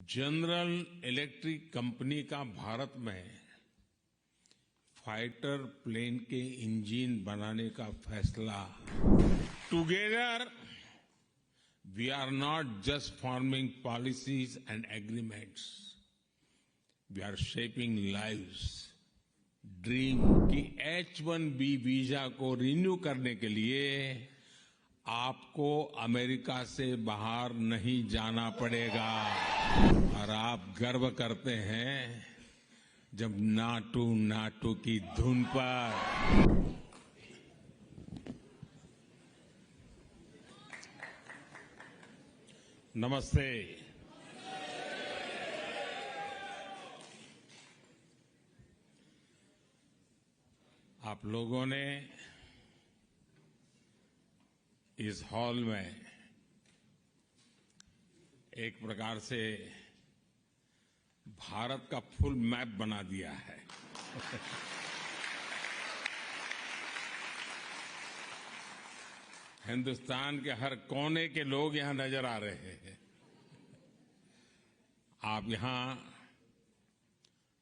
General electric company का भारत में fighter plane के इंजन बनाने का फैसला। Together we are not just forming policies and agreements, we are shaping lives. Dream की H-1B वीजा को रिन्यू करने के लिए आपको अमेरिका से बाहर नहीं जाना पड़ेगा। और आप गर्व करते हैं जब नाटू नाटू की धुन पर नमस्ते। आप लोगों ने इस हॉल में एक प्रकार से भारत का फुल मैप बना दिया है। हिंदुस्तान के हर कोने के लोग यहां नजर आ रहे हैं। आप यहां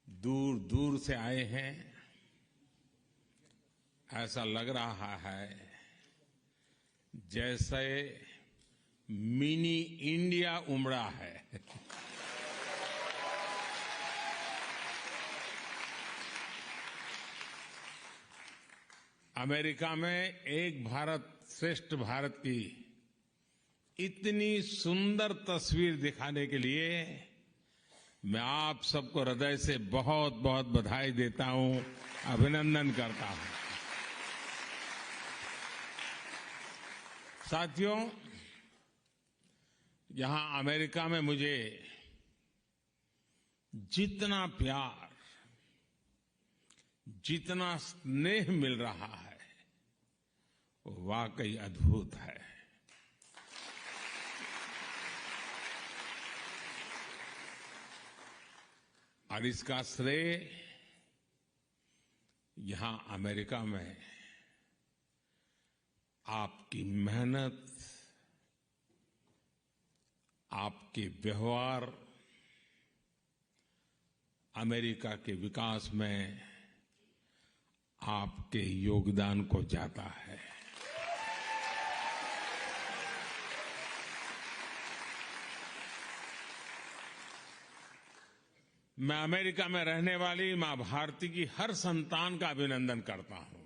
दूर दूर से आए हैं। ऐसा लग रहा है जैसे मिनी इंडिया उमड़ा है। अमेरिका में एक भारत श्रेष्ठ भारत की इतनी सुंदर तस्वीर दिखाने के लिए मैं आप सबको हृदय से बहुत बहुत बधाई देता हूं, अभिनंदन करता हूं। साथियों, यहां अमेरिका में मुझे जितना प्यार, जितना स्नेह मिल रहा है वो वाकई अद्भुत है। और इसका श्रेय यहां अमेरिका में आपकी मेहनत, आपके व्यवहार, अमेरिका के विकास में आपके योगदान को जाता है। मैं अमेरिका में रहने वाली मां भारती की हर संतान का अभिनंदन करता हूं।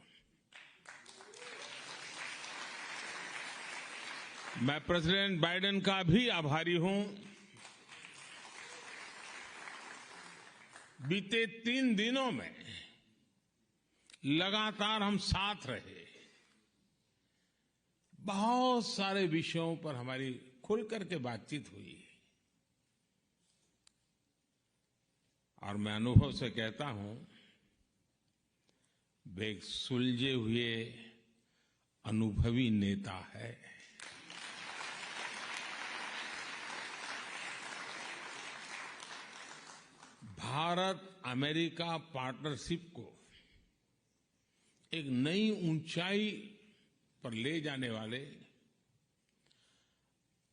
मैं प्रेसिडेंट बाइडेन का भी आभारी हूं। बीते 3 दिनों में लगातार हम साथ रहे। बहुत सारे विषयों पर हमारी खुल करके बातचीत हुई। और मैं अनुभव से कहता हूं, वे एक सुलझे हुए अनुभवी नेता है। भारत अमेरिका पार्टनरशिप को एक नई ऊंचाई पर ले जाने वाले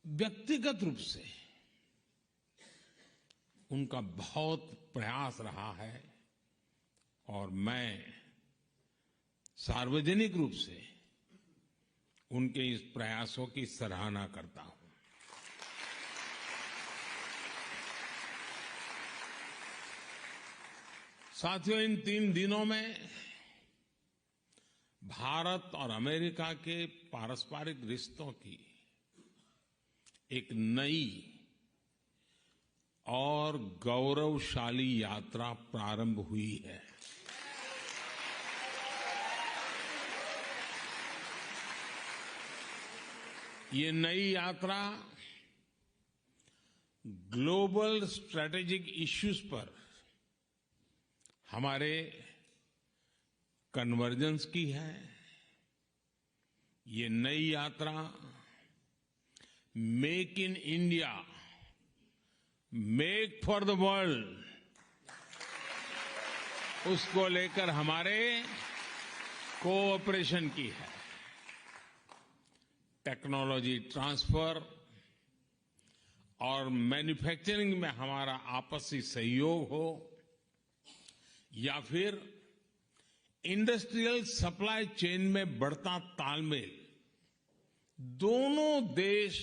व्यक्तिगत रूप से उनका बहुत प्रयास रहा है। और मैं सार्वजनिक रूप से उनके इस प्रयासों की सराहना करता हूं। साथियों, इन 3 दिनों में भारत और अमेरिका के पारस्परिक रिश्तों की एक नई और गौरवशाली यात्रा प्रारंभ हुई है। ये नई यात्रा ग्लोबल स्ट्रैटेजिक इश्यूज पर हमारे कन्वर्जेंस की है। ये नई यात्रा make in India, make for the world, उसको लेकर हमारे कोऑपरेशन की है। टेक्नोलॉजी ट्रांसफर, और मैन्युफैक्चरिंग में हमारा आपसी सहयोग हो या फिर इंडस्ट्रियल सप्लाई चेन में बढ़ता तालमेल, दोनों देश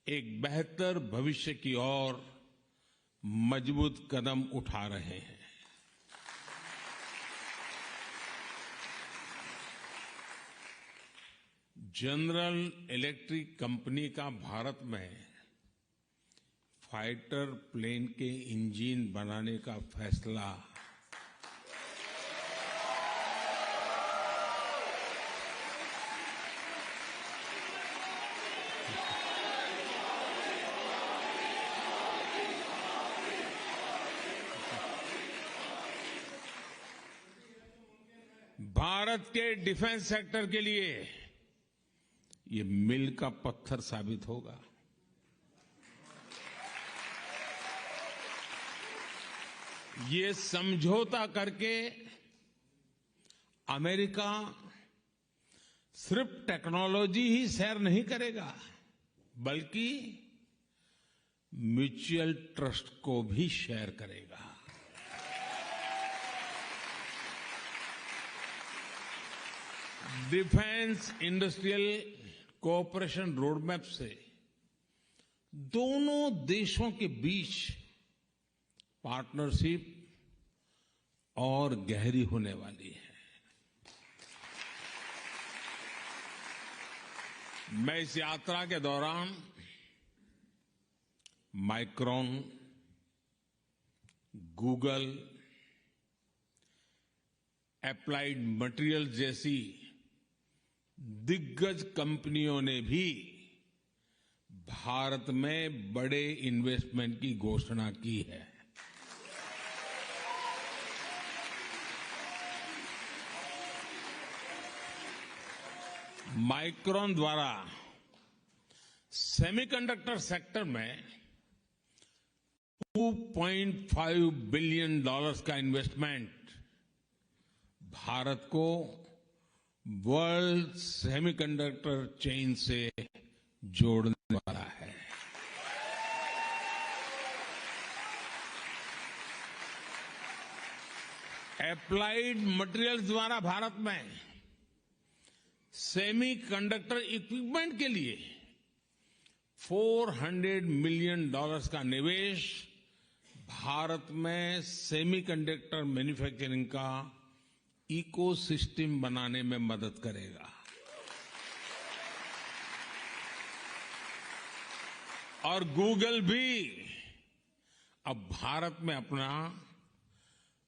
एक बेहतर भविष्य की ओर मजबूत कदम उठा रहे हैं। जनरल इलेक्ट्रिक कंपनी का भारत में फाइटर प्लेन के इंजन बनाने का फैसला भारत के डिफेंस सेक्टर के लिए ये मील का पत्थर साबित होगा। ये समझौता करके अमेरिका सिर्फ टेक्नोलॉजी ही शेयर नहीं करेगा, बल्कि म्यूचुअल ट्रस्ट को भी शेयर करेगा। डिफेंस इंडस्ट्रियल कोऑपरेशन रोडमैप से दोनों देशों के बीच पार्टनरशिप और गहरी होने वाली है। मैं इस यात्रा के दौरान माइक्रॉन, गूगल, एप्लाइड मटेरियल्स जैसी दिग्गज कंपनियों ने भी भारत में बड़े इन्वेस्टमेंट की घोषणा की है। माइक्रॉन द्वारा सेमीकंडक्टर सेक्टर में $2.5 बिलियन का इन्वेस्टमेंट भारत को वर्ल्ड सेमीकंडक्टर चेन से जोड़ने वाला है। एप्लाइड मटेरियल्स द्वारा भारत में सेमीकंडक्टर इक्विपमेंट के लिए $400 मिलियन का निवेश भारत में सेमीकंडक्टर मैन्युफैक्चरिंग का इकोसिस्टम बनाने में मदद करेगा। और गूगल भी अब भारत में अपना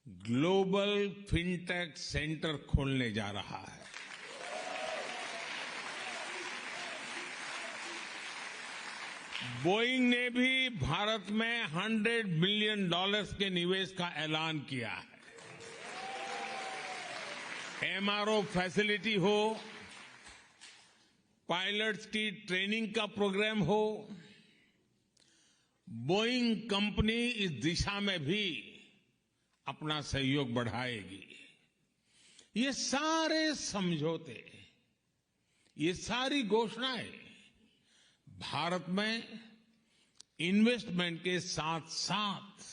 ग्लोबल फिनटेक सेंटर खोलने जा रहा है। बोइंग ने भी भारत में $100 बिलियन के निवेश का ऐलान किया है। एमआरओ फैसिलिटी हो, पायलट्स की ट्रेनिंग का प्रोग्राम हो, बोइंग कंपनी इस दिशा में भी अपना सहयोग बढ़ाएगी। ये सारे समझौते, ये सारी घोषणाएं भारत में इन्वेस्टमेंट के साथ साथ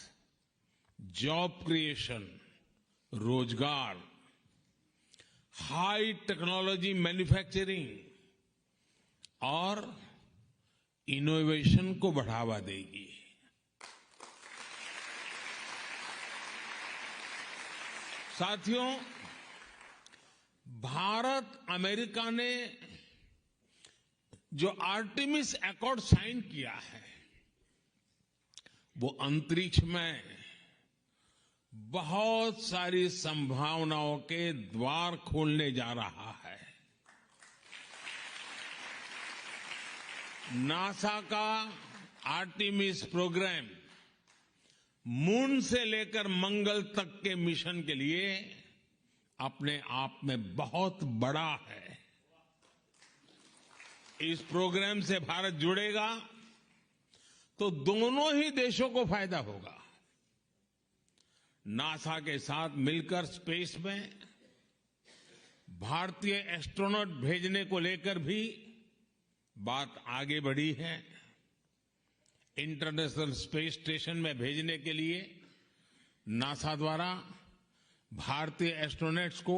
जॉब क्रिएशन, रोजगार, हाई टेक्नोलॉजी मैन्युफैक्चरिंग और इनोवेशन को बढ़ावा देगी। साथियों, भारत अमेरिका ने जो आर्टेमिस अकॉर्ड साइन किया है, वो अंतरिक्ष में बहुत सारी संभावनाओं के द्वार खोलने जा रहा है। नासा का आर्टेमिस प्रोग्राम मून से लेकर मंगल तक के मिशन के लिए अपने आप में बहुत बड़ा है। इस प्रोग्राम से भारत जुड़ेगा तो दोनों ही देशों को फायदा होगा। नासा के साथ मिलकर स्पेस में भारतीय एस्ट्रोनॉट भेजने को लेकर भी बात आगे बढ़ी है। इंटरनेशनल स्पेस स्टेशन में भेजने के लिए नासा द्वारा भारतीय एस्ट्रोनॉट्स को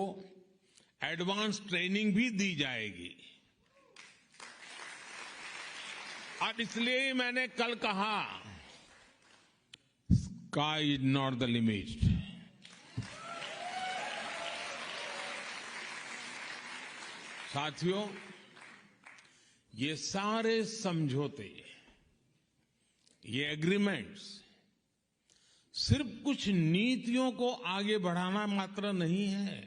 एडवांस ट्रेनिंग भी दी जाएगी। और इसलिए ही मैंने कल कहा, sky is not the limit. साथियों, ये सारे समझौते, ये एग्रीमेंट्स सिर्फ कुछ नीतियों को आगे बढ़ाना मात्र नहीं है।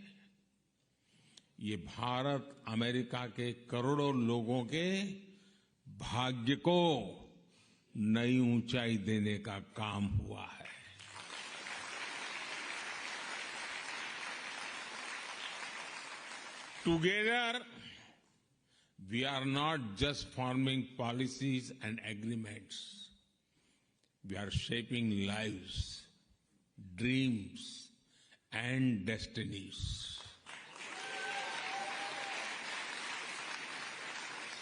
ये भारत अमेरिका के करोड़ों लोगों के भाग्य को नई ऊंचाई देने का काम हुआ है। Together we are not just forming policies and agreements. We are shaping lives, dreams, and destinies.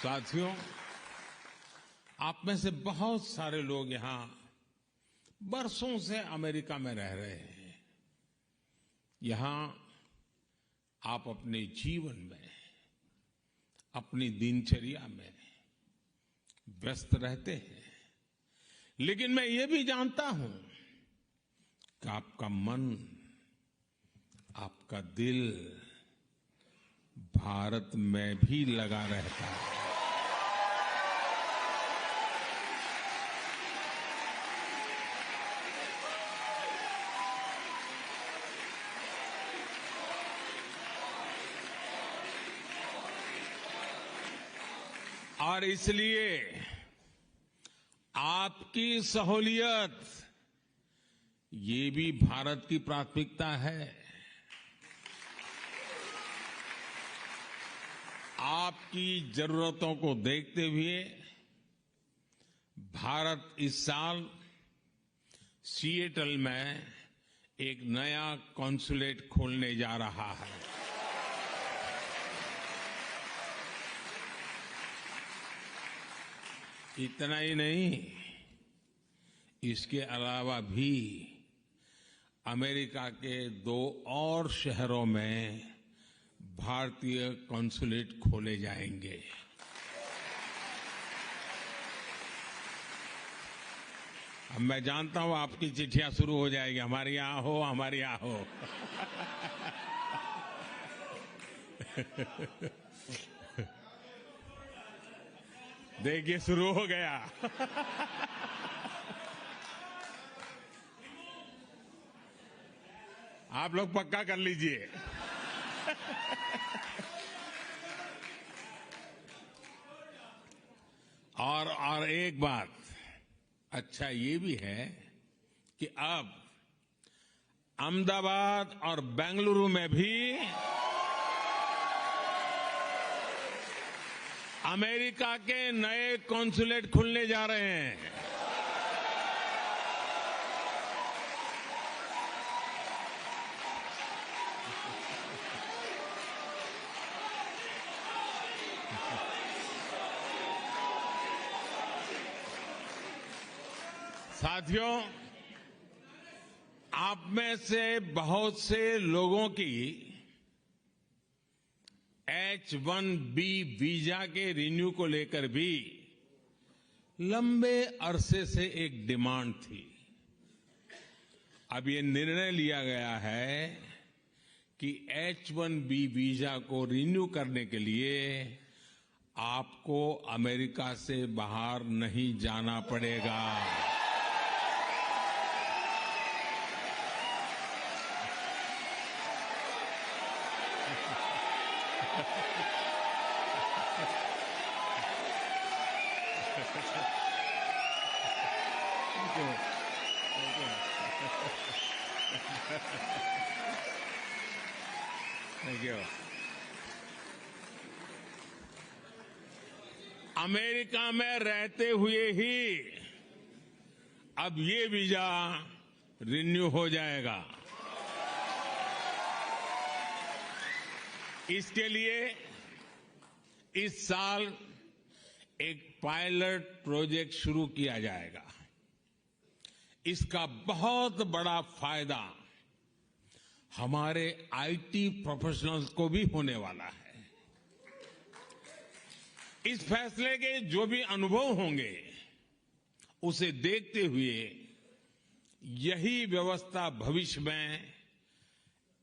साथियों, आप में से बहुत सारे लोग यहां बरसों से अमेरिका में रह रहे हैं। यहां आप अपने जीवन में, अपनी दिनचर्या में व्यस्त रहते हैं, लेकिन मैं ये भी जानता हूं कि आपका मन, आपका दिल भारत में भी लगा रहता है। और इसलिए आपकी सहूलियत ये भी भारत की प्राथमिकता है। आपकी जरूरतों को देखते हुए भारत इस साल सिएटल में एक नया कॉन्सुलेट खोलने जा रहा है। इतना ही नहीं, इसके अलावा भी अमेरिका के 2 और शहरों में भारतीय कॉन्सुलेट खोले जाएंगे। अब मैं जानता हूं आपकी चिट्ठियां शुरू हो जाएगी, हमारे यहां हो, हमारे यहां हो। देखिए, शुरू हो गया। आप लोग पक्का कर लीजिए। और एक बात अच्छा ये भी है कि अब अहमदाबाद और बेंगलुरु में भी अमेरिका के नए कॉन्सुलेट खुलने जा रहे हैं। साथियों, आप में से बहुत से लोगों की H-1B वीजा के रिन्यू को लेकर भी लंबे अरसे से एक डिमांड थी। अब ये निर्णय लिया गया है कि H-1B वीजा को रिन्यू करने के लिए आपको अमेरिका से बाहर नहीं जाना पड़ेगा। Thank you. अमेरिका में रहते हुए ही अब ये वीजा रिन्यू हो जाएगा। इसके लिए इस साल एक पायलट प्रोजेक्ट शुरू किया जाएगा। इसका बहुत बड़ा फायदा हमारे आईटी प्रोफेशनल्स को भी होने वाला है। इस फैसले के जो भी अनुभव होंगे उसे देखते हुए यही व्यवस्था भविष्य में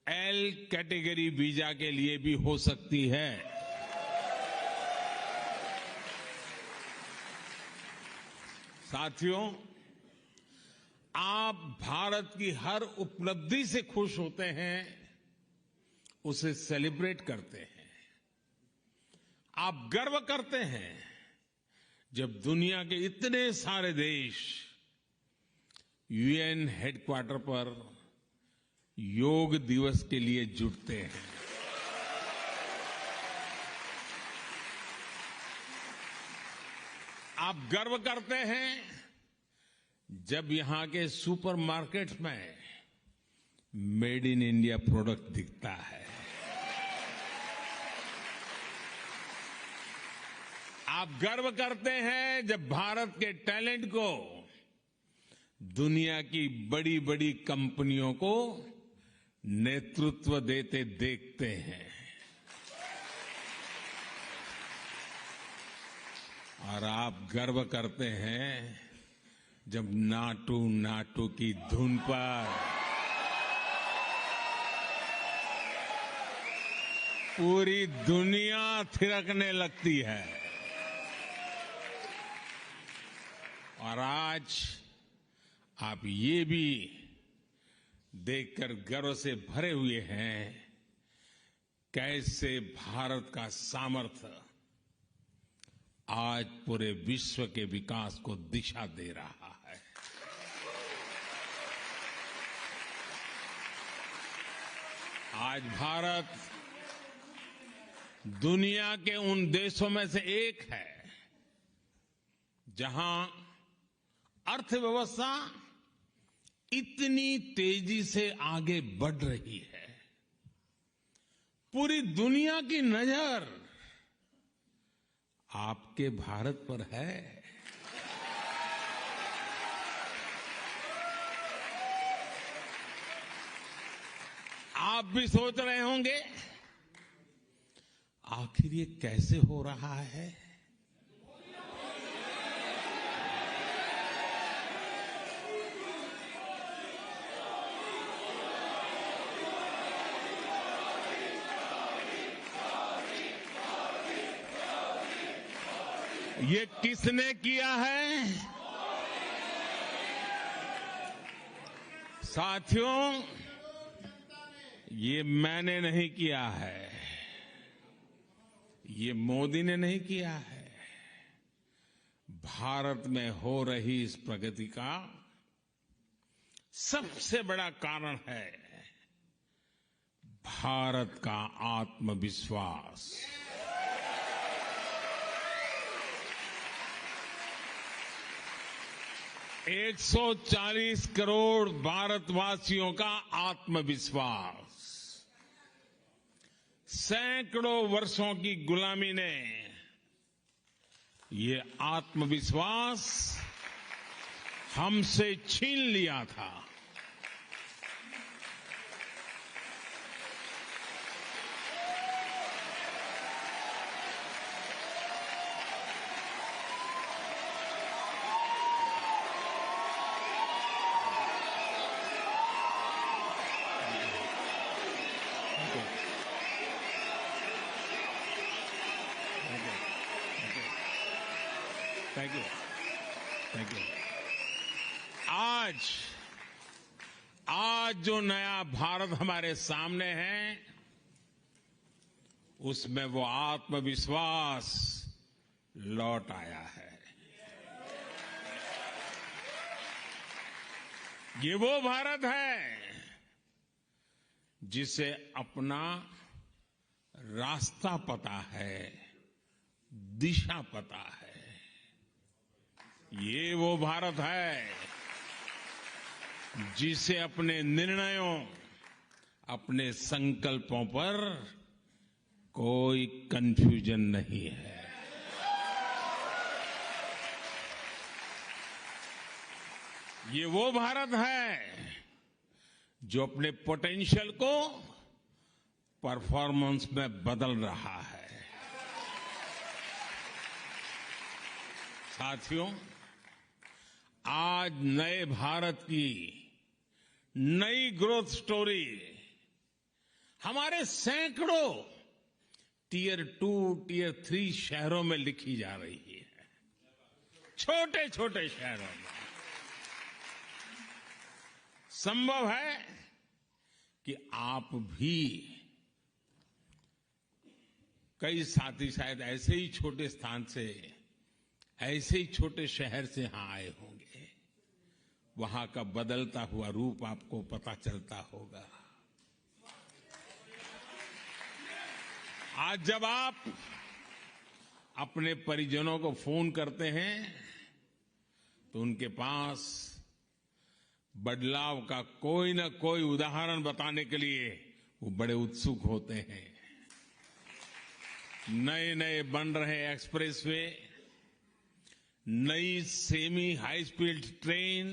एल कैटेगरी वीजा के लिए भी हो सकती है। साथियों, आप भारत की हर उपलब्धि से खुश होते हैं, उसे सेलिब्रेट करते हैं। आप गर्व करते हैं जब दुनिया के इतने सारे देश यूएन हेडक्वार्टर पर योग दिवस के लिए जुटते हैं। आप गर्व करते हैं जब यहां के सुपरमार्केट्स में मेड इन इंडिया प्रोडक्ट दिखता है। आप गर्व करते हैं जब भारत के टैलेंट को दुनिया की बड़ी बड़ी कंपनियों को नेतृत्व देते देखते हैं। और आप गर्व करते हैं जब नाटू नाटू की धुन पर पूरी दुनिया थिरकने लगती है। और आज आप ये भी देखकर गर्व से भरे हुए हैं कैसे भारत का सामर्थ्य आज पूरे विश्व के विकास को दिशा दे रहा है। आज भारत दुनिया के उन देशों में से एक है जहां अर्थव्यवस्था इतनी तेजी से आगे बढ़ रही है। पूरी दुनिया की नजर आपके भारत पर है। आप भी सोच रहे होंगे आखिर ये कैसे हो रहा है। ये किसने किया है? साथियों, ये मैंने नहीं किया है, ये मोदी ने नहीं किया है। भारत में हो रही इस प्रगति का सबसे बड़ा कारण है भारत का आत्मविश्वास। एक 140 करोड़ भारतवासियों का आत्मविश्वास, सैकड़ों वर्षों की गुलामी ने ये आत्मविश्वास हमसे छीन लिया था। Thank you. आज जो नया भारत हमारे सामने है, उसमें वो आत्मविश्वास लौट आया है। ये वो भारत है जिसे अपना रास्ता पता है, दिशा पता है। ये वो भारत है जिसे अपने निर्णयों, अपने संकल्पों पर कोई कंफ्यूजन नहीं है। ये वो भारत है जो अपने पोटेंशियल को परफॉर्मेंस में बदल रहा है। साथियों, आज नए भारत की नई ग्रोथ स्टोरी हमारे सैकड़ों टियर 2, टियर 3 शहरों में लिखी जा रही है। छोटे छोटे शहरों में संभव है कि आप भी, कई साथी शायद ऐसे ही छोटे स्थान से, ऐसे ही छोटे शहर से यहां आए होंगे। वहां का बदलता हुआ रूप आपको पता चलता होगा। आज जब आप अपने परिजनों को फोन करते हैं तो उनके पास बदलाव का कोई न कोई उदाहरण बताने के लिए वो बड़े उत्सुक होते हैं। नए नए बन रहे एक्सप्रेसवे, नई सेमी हाई स्पीड ट्रेन,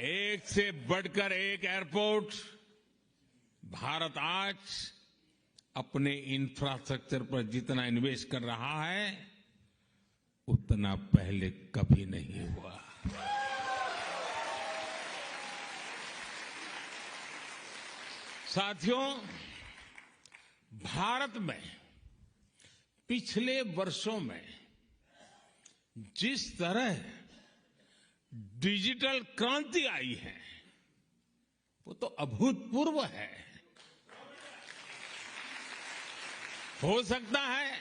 एक से बढ़कर एक एयरपोर्ट। भारत आज अपने इंफ्रास्ट्रक्चर पर जितना इन्वेस्ट कर रहा है उतना पहले कभी नहीं हुआ। साथियों, भारत में पिछले वर्षों में जिस तरह डिजिटल क्रांति आई है वो तो अभूतपूर्व है। हो सकता है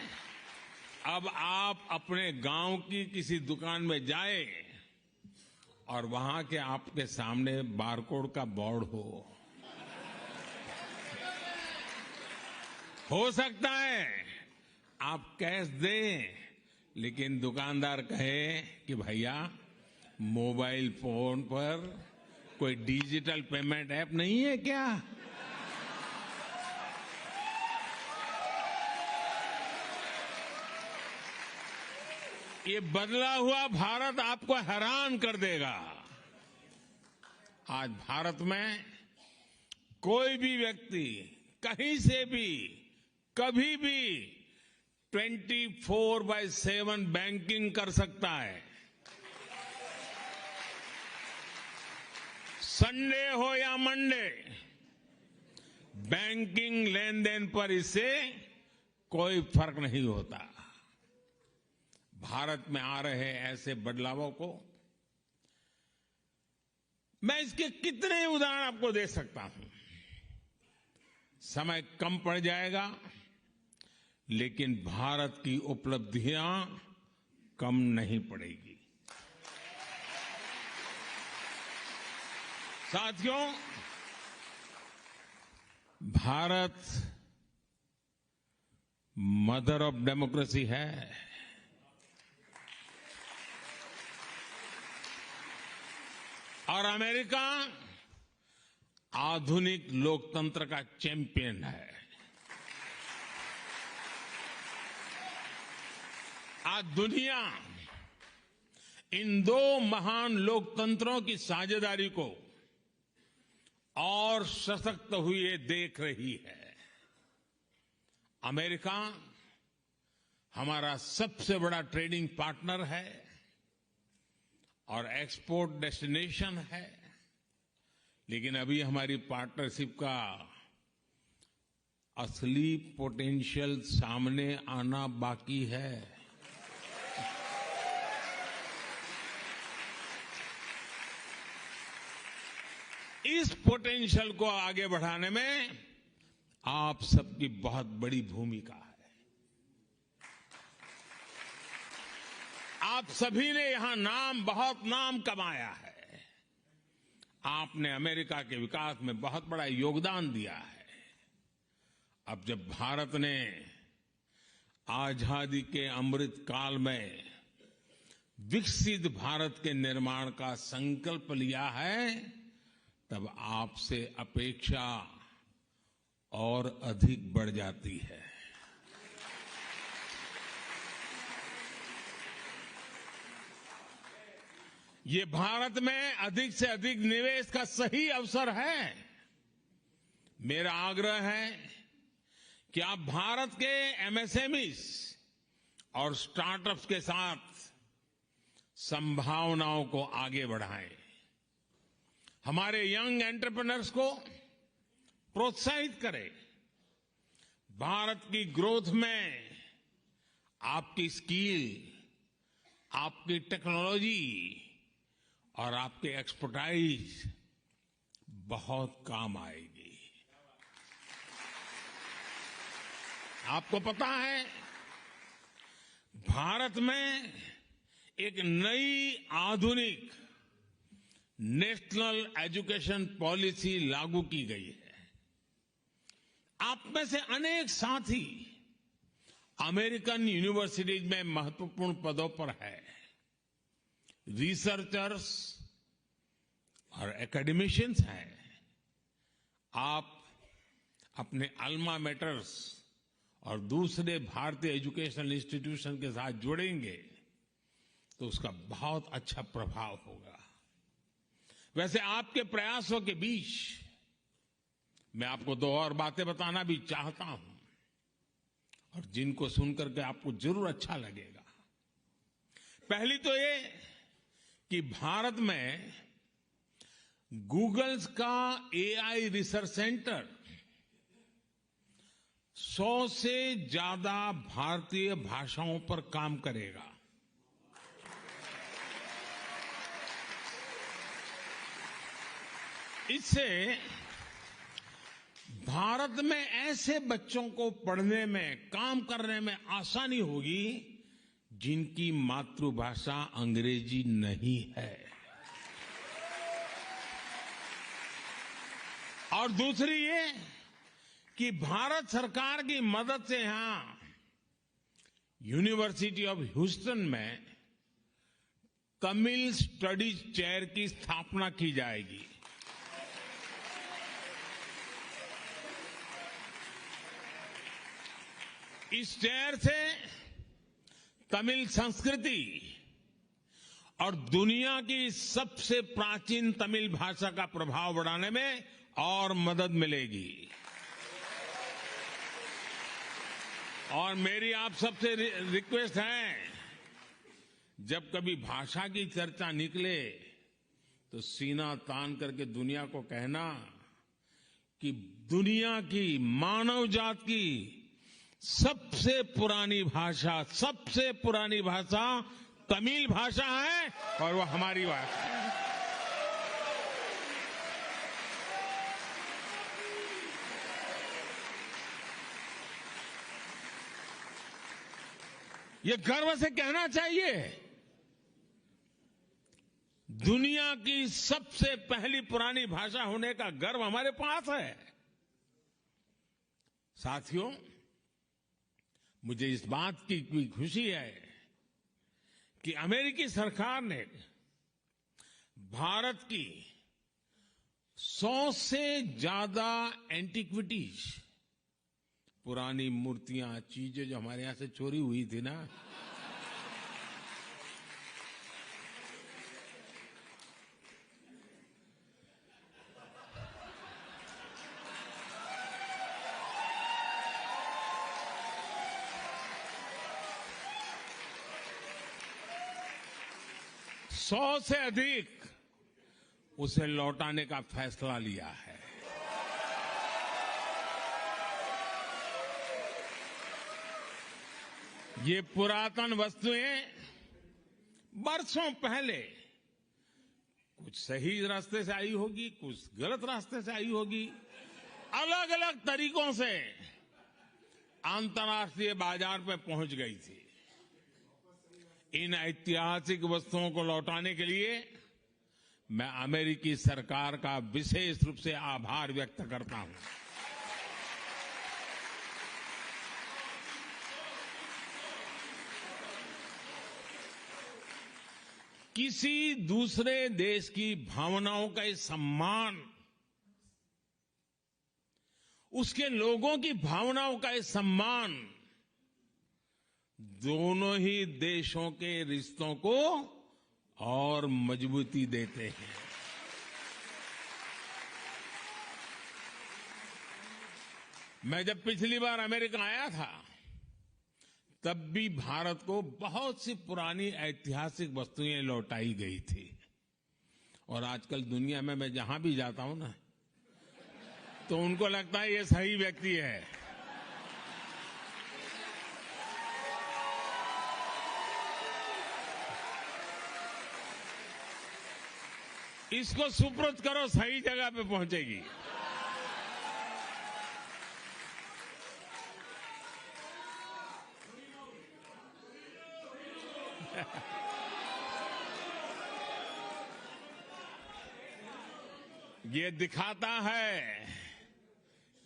अब आप अपने गांव की किसी दुकान में जाए और वहां के आपके सामने बारकोड का बोर्ड हो सकता है आप कैश दें, लेकिन दुकानदार कहे कि भैया मोबाइल फोन पर कोई डिजिटल पेमेंट ऐप नहीं है क्या? ये बदला हुआ भारत आपको हैरान कर देगा। आज भारत में कोई भी व्यक्ति कहीं से भी कभी भी 24/7 बैंकिंग कर सकता है। संडे हो या मंडे, बैंकिंग लेन देन पर इससे कोई फर्क नहीं होता। भारत में आ रहे ऐसे बदलावों को मैं इसके कितने उदाहरण आपको दे सकता हूं। समय कम पड़ जाएगा, लेकिन भारत की उपलब्धियां कम नहीं पड़ेगी। साथियों, भारत मदर ऑफ डेमोक्रेसी है। और अमेरिका आधुनिक लोकतंत्र का चैंपियन है। आज दुनिया इन दो महान लोकतंत्रों की साझेदारी को और सशक्त हुए देख रही है। अमेरिका हमारा सबसे बड़ा ट्रेडिंग पार्टनर है और एक्सपोर्ट डेस्टिनेशन है, लेकिन अभी हमारी पार्टनरशिप का असली पोटेंशियल सामने आना बाकी है। इस पोटेंशियल को आगे बढ़ाने में आप सबकी बहुत बड़ी भूमिका है। आप सभी ने यहां बहुत नाम कमाया है। आपने अमेरिका के विकास में बहुत बड़ा योगदान दिया है। अब जब भारत ने आजादी के अमृत काल में विकसित भारत के निर्माण का संकल्प लिया है, तब आपसे अपेक्षा और अधिक बढ़ जाती है। ये भारत में अधिक से अधिक निवेश का सही अवसर है। मेरा आग्रह है कि आप भारत के एमएसएमईज और स्टार्टअप्स के साथ संभावनाओं को आगे बढ़ाएं। हमारे यंग एंटरप्रेन्योर्स को प्रोत्साहित करें। भारत की ग्रोथ में आपकी स्किल, आपकी टेक्नोलॉजी और आपके एक्सपर्टाइज बहुत काम आएगी। आपको पता है, भारत में एक नई आधुनिक नेशनल एजुकेशन पॉलिसी लागू की गई है। आप में से अनेक साथी अमेरिकन यूनिवर्सिटीज में महत्वपूर्ण पदों पर है। रिसर्चर्स और एकेडमिशियंस हैं। आप अपने अल्मा मैटर्स और दूसरे भारतीय एजुकेशनल इंस्टीट्यूशन के साथ जुड़ेंगे तो उसका बहुत अच्छा प्रभाव होगा। वैसे आपके प्रयासों के बीच मैं आपको दो और बातें बताना भी चाहता हूं और जिनको सुनकर के आपको जरूर अच्छा लगेगा। पहली तो ये कि भारत में गूगल्स का एआई रिसर्च सेंटर 100 से ज्यादा भारतीय भाषाओं पर काम करेगा। इससे भारत में ऐसे बच्चों को पढ़ने में, काम करने में आसानी होगी जिनकी मातृभाषा अंग्रेजी नहीं है। और दूसरी ये कि भारत सरकार की मदद से यहां यूनिवर्सिटी ऑफ ह्यूस्टन में तमिल स्टडीज चेयर की स्थापना की जाएगी। इस चेयर से तमिल संस्कृति और दुनिया की सबसे प्राचीन तमिल भाषा का प्रभाव बढ़ाने में और मदद मिलेगी। और मेरी आप सबसे रिक्वेस्ट है, जब कभी भाषा की चर्चा निकले तो सीना तान करके दुनिया को कहना कि दुनिया की, मानव जात की सबसे पुरानी भाषा तमिल भाषा है और वो हमारी भाषा है। ये गर्व से कहना चाहिए, दुनिया की सबसे पहली पुरानी भाषा होने का गर्व हमारे पास है। साथियों, मुझे इस बात की भी खुशी है कि अमेरिकी सरकार ने भारत की 100 से ज्यादा एंटिक्विटीज, पुरानी मूर्तियां, चीजें जो हमारे यहां से चोरी हुई थी ना, सौ से अधिक उसे लौटाने का फैसला लिया है। ये पुरातन वस्तुएं बरसों पहले कुछ सही रास्ते से आई होगी, कुछ गलत रास्ते से आई होगी, अलग अलग तरीकों से अंतर्राष्ट्रीय बाजार में पहुंच गई थी। इन ऐतिहासिक वस्तुओं को लौटाने के लिए मैं अमेरिकी सरकार का विशेष रूप से आभार व्यक्त करता हूं। किसी दूसरे देश की भावनाओं का ये सम्मान, उसके लोगों की भावनाओं का ये सम्मान दोनों ही देशों के रिश्तों को और मजबूती देते हैं। मैं जब पिछली बार अमेरिका आया था, तब भी भारत को बहुत सी पुरानी ऐतिहासिक वस्तुएं लौटाई गई थी। और आजकल दुनिया में मैं जहां भी जाता हूं ना, तो उनको लगता है ये सही व्यक्ति है। इसको सुपुर्द करो, सही जगह पे पहुंचेगी। ये दिखाता है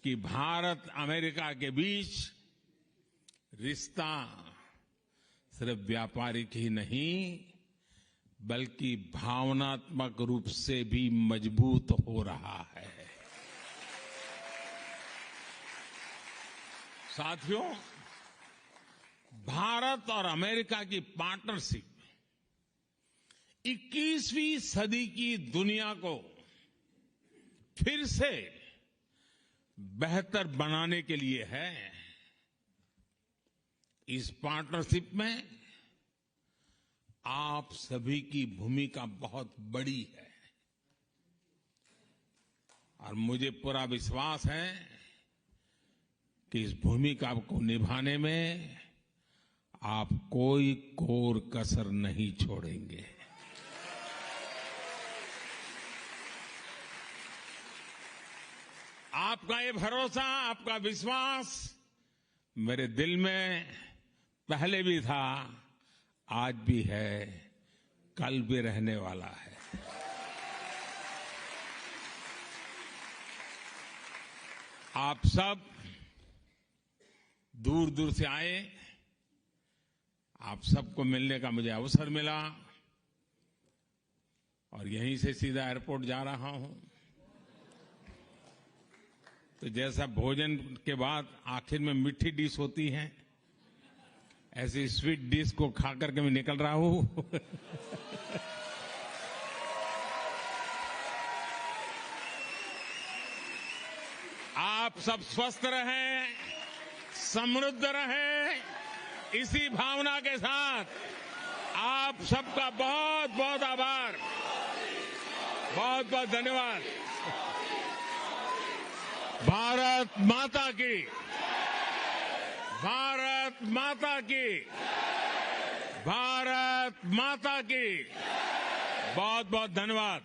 कि भारत अमेरिका के बीच रिश्ता सिर्फ व्यापारिक ही नहीं, बल्कि भावनात्मक रूप से भी मजबूत हो रहा है। साथियों, भारत और अमेरिका की पार्टनरशिप 21वीं सदी की दुनिया को फिर से बेहतर बनाने के लिए है। इस पार्टनरशिप में आप सभी की भूमिका बहुत बड़ी है और मुझे पूरा विश्वास है कि इस भूमिका को निभाने में आप कोई कोर कसर नहीं छोड़ेंगे। आपका ये भरोसा, आपका विश्वास मेरे दिल में पहले भी था, आज भी है, कल भी रहने वाला है। आप सब दूर दूर से आए, आप सबको मिलने का मुझे अवसर मिला और यहीं से सीधा एयरपोर्ट जा रहा हूं। तो जैसा भोजन के बाद आखिर में मीठी डिश होती है, ऐसी स्वीट डिश को खा करके मैं निकल रहा हूं। आप सब स्वस्थ रहें, समृद्ध रहें, इसी भावना के साथ आप सबका बहुत बहुत आभार, बहुत बहुत धन्यवाद। भारत माता की, भारत माता की, भारत माता की, बहुत बहुत धन्यवाद।